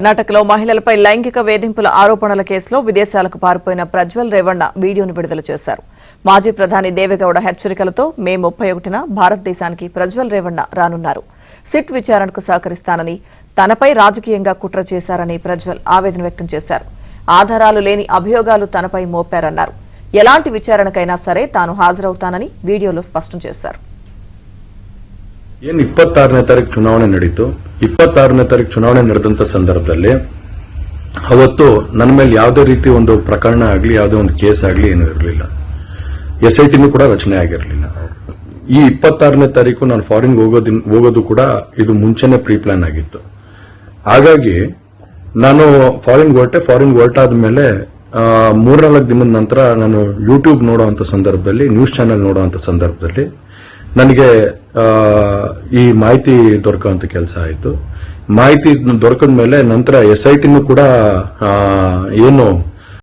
కర్ణాటకలో మహిళలపై లైంగిక వేధింపుల ఆరోపణల కేసులో విదేశాలకు పారిపోయిన ప్రజ్వల్ రేవణ్ణ వీడియోను విడుదల చేశారు. మాజీ ప్రధాని దేవేగౌడ హెచ్చరికలతో మే 31న భారతదేశానికి ప్రజ్వల్ రేవణ్ణ రానున్నారు. సిట్ విచారణకు సహకరిస్తానని, తనపై రాజకీయంగా కుట్ర చేశారని ప్రజ్వల్ ఆవేదన వ్యక్తం చేశారు. ఆధారాలు లేని అభియోగాలు తనపై మోపారన్నారు. ఎలాంటి విచారణకైనా సరే తాను హాజరవుతానని వీడియోలో స్పష్టం చేశారు. ಏನು 26ನೇ ತಾರೀಕು ಚುನಾವಣೆ ನಡೀತು. 26ನೇ ತಾರೀಕು ಚುನಾವಣೆ ನಡೆದಂತ ಸಂದರ್ಭದಲ್ಲಿ ಅವತ್ತು ನನ್ನ ಮೇಲೆ ಯಾವುದೇ ರೀತಿ ಒಂದು ಪ್ರಕರಣ ಆಗಲಿ, ಯಾವುದೇ ಒಂದು ಕೇಸ್ ಆಗಲಿ ಏನೂ ಇರಲಿಲ್ಲ. SITನೂ ಕೂಡ ರಚನೆ ಆಗಿರಲಿಲ್ಲ. ಈ 26ನೇ ತಾರೀಕು ನಾನು ಫಾರಿನ್ ಹೋಗೋದು ಕೂಡ ಇದು ಮುಂಚೆನೆ ಪ್ರೀ ಪ್ಲಾನ್ ಆಗಿತ್ತು. ಹಾಗಾಗಿ ನಾನು ಫಾರಿನ್ ಹೊರಟಾದ ಮೇಲೆ 3-4 ದಿನದ ನಂತರ ನಾನು ಯೂಟ್ಯೂಬ್ ನೋಡುವಂತ ಸಂದರ್ಭದಲ್ಲಿ, ನ್ಯೂಸ್ ಚಾನೆಲ್ ನೋಡುವಂತ ಸಂದರ್ಭದಲ್ಲಿ ನನಗೆ ಈ ಮಾಹಿತಿ ದೊರಕುವಂತ ಕೆಲಸ ಆಯಿತು. ಮಾಹಿತಿ ದೊರಕದ ಮೇಲೆ ನಂತರ SITನೂ ಕೂಡ ಏನು